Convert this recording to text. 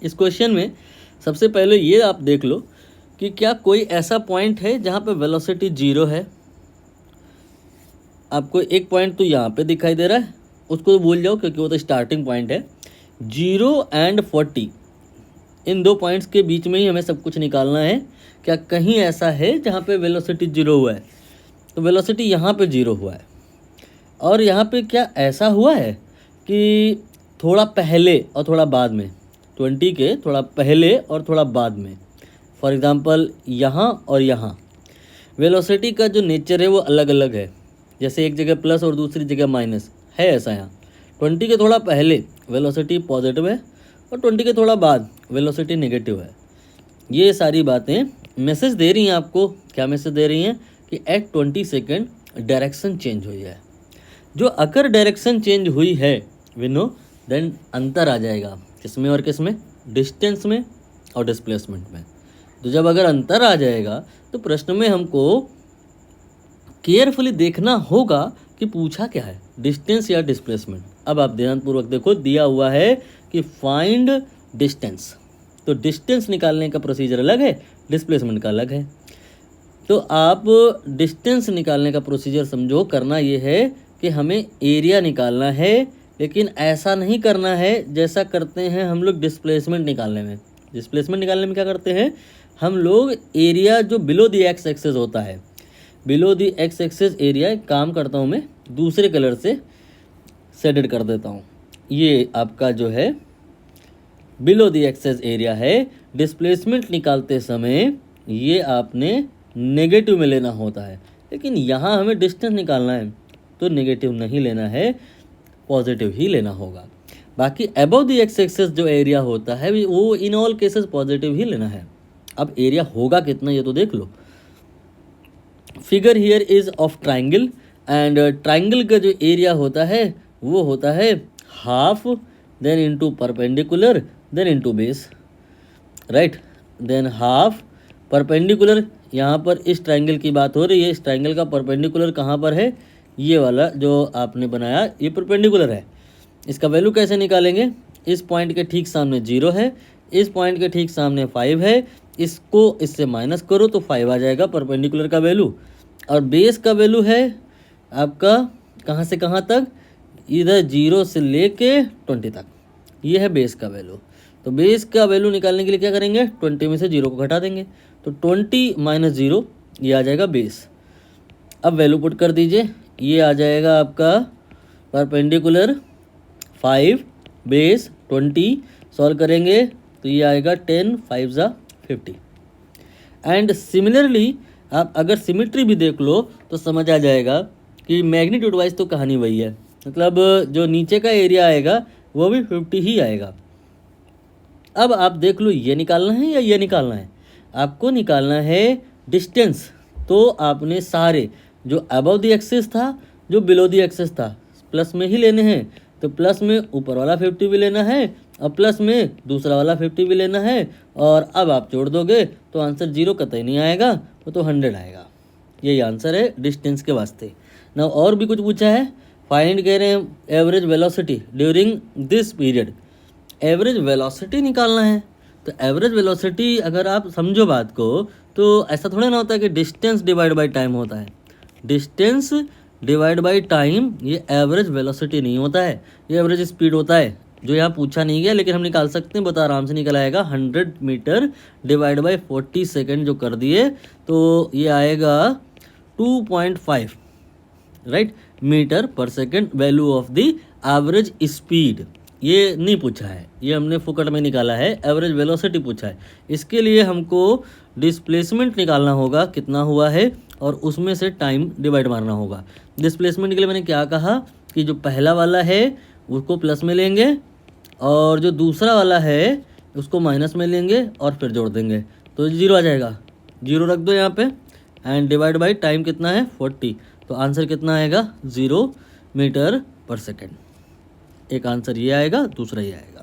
इस क्वेश्चन में सबसे पहले ये आप देख लो कि क्या कोई ऐसा पॉइंट है जहाँ पे वेलोसिटी 0 है। आपको एक पॉइंट तो यहाँ पे दिखाई दे रहा है, उसको भूल जाओ क्योंकि वो तो स्टार्टिंग पॉइंट है। 0 एंड 40 इन दो पॉइंट्स के बीच में ही हमें सब कुछ निकालना है। क्या कहीं ऐसा है जहाँ पे वेलोसिटी 0 हुआ है? तो वेलोसिटी यहाँ पे 0 हुआ है। और यहाँ पे क्या ऐसा हुआ है कि थोड़ा पहले और थोड़ा बाद में, 20 के थोड़ा पहले और थोड़ा बाद में, फॉर एग्ज़ाम्पल यहाँ और यहाँ वेलोसिटी का जो नेचर है वो अलग अलग है। जैसे एक जगह प्लस और दूसरी जगह माइनस है, ऐसा यहाँ 20 के थोड़ा पहले वेलोसिटी पॉजिटिव है और 20 के थोड़ा बाद वेलोसिटी नेगेटिव है। ये सारी बातें मैसेज दे रही हैं आपको। क्या मैसेज दे रही हैं? कि एट 20 सेकेंड डायरेक्शन चेंज हुई है। जो अगर डायरेक्शन चेंज हुई है वी नो देन अंतर आ जाएगा किसमें और किसमें? डिस्टेंस में और डिस्प्लेसमेंट में। तो जब अगर अंतर आ जाएगा तो प्रश्न में हमको केयरफुली देखना होगा कि पूछा क्या है, डिस्टेंस या डिस्प्लेसमेंट। अब आप ध्यानपूर्वक देखो, दिया हुआ है कि फाइंड डिस्टेंस। तो डिस्टेंस निकालने का प्रोसीजर अलग है, डिस्प्लेसमेंट का अलग है। तो आप डिस्टेंस निकालने का प्रोसीजर समझो, करना ये है कि हमें एरिया निकालना है, लेकिन ऐसा नहीं करना है जैसा करते हैं हम लोग डिस्प्लेसमेंट निकालने में। डिस्प्लेसमेंट निकालने में क्या करते हैं हम लोग? एरिया जो बिलो द एक्स एक्सिस होता है, below the x axis area, एक काम करता हूँ मैं दूसरे कलर से शेडेड कर देता हूँ। ये आपका जो है बिलो द एक्सिस एरिया है। डिस्प्लेसमेंट निकालते समय ये आपने नेगेटिव में लेना होता है, लेकिन यहाँ हमें डिस्टेंस निकालना है तो नेगेटिव नहीं लेना है, पॉजिटिव ही लेना होगा। बाकी अबव द एक्स एक्सिस जो एरिया होता है वो इन ऑल केसेस पॉजिटिव ही लेना है। अब एरिया होगा कितना ये तो देख लो। Figure here is of triangle and triangle का जो एरिया होता है वो होता है half, then into perpendicular, then into base, right. Then half perpendicular, यहाँ पर इस ट्राइंगल की बात हो रही है। इस ट्राइंगल का परपेंडिकुलर कहाँ पर है? ये वाला जो आपने बनाया ये परपेंडिकुलर है। इसका वैल्यू कैसे निकालेंगे? इस पॉइंट के ठीक सामने 0 है, इस पॉइंट के ठीक सामने 5 है, इसको इससे माइनस करो तो 5 आ जाएगा परपेंडिकुलर का वैल्यू। और बेस का वैल्यू है आपका कहाँ से कहाँ तक? इधर 0 से लेके 20 तक, ये है बेस का वैल्यू। तो बेस का वैल्यू निकालने के लिए क्या करेंगे? 20 में से 0 को घटा देंगे तो 20 माइनस 0 ये आ जाएगा बेस। अब वैल्यू पुट कर दीजिए, ये आ जाएगा आपका परपेंडिकुलर 5 बेस 20, सॉल्व करेंगे तो ये आएगा 10 5 ज़ा 50। एंड सिमिलरली आप अगर सिमिट्री भी देख लो तो समझ आ जाएगा कि मैग्नीट्यूड वाइज तो कहानी वही है, मतलब जो नीचे का एरिया आएगा वो भी 50 ही आएगा। अब आप देख लो ये निकालना है या ये निकालना है? आपको निकालना है डिस्टेंस। तो आपने सारे जो अबव द एक्सिस था जो बिलो द एक्सिस था प्लस में ही लेने हैं। तो प्लस में ऊपर वाला 50 भी लेना है और प्लस में दूसरा वाला 50 भी लेना है। और अब आप जोड़ दोगे तो आंसर 0 कतई नहीं आएगा, वो तो 100 आएगा। यही आंसर है डिस्टेंस के वास्ते। ना और भी कुछ पूछा है, फाइंड कह रहे हैं average velocity during this period. Average velocity निकालना है। तो एवरेज वेलोसिटी अगर आप समझो बात को तो ऐसा थोड़ा ना होता है कि डिस्टेंस डिवाइड बाय टाइम होता है। डिस्टेंस डिवाइड बाय टाइम ये एवरेज वेलोसिटी नहीं होता है, ये एवरेज स्पीड होता है, जो यहाँ पूछा नहीं गया लेकिन हम निकाल सकते हैं, बहुत आराम से निकल आएगा। 100 मीटर डिवाइड बाय 40 सेकेंड जो कर दिए तो ये आएगा 2.5 राइट मीटर पर second value of the average speed. ये नहीं पूछा है, ये हमने फुकट में निकाला है, एवरेज वेलोसिटी पूछा है। इसके लिए हमको डिस्प्लेसमेंट निकालना होगा कितना हुआ है और उसमें से टाइम डिवाइड मारना होगा। डिस्प्लेसमेंट के लिए मैंने क्या कहा कि जो पहला वाला है उसको प्लस में लेंगे और जो दूसरा वाला है उसको माइनस में लेंगे और फिर जोड़ देंगे तो 0 आ जाएगा। 0 रख दो यहाँ पे एंड डिवाइड बाई टाइम कितना है 40, तो आंसर कितना आएगा 0 मीटर पर सेकेंड। एक आंसर ये आएगा, दूसरा ये आएगा।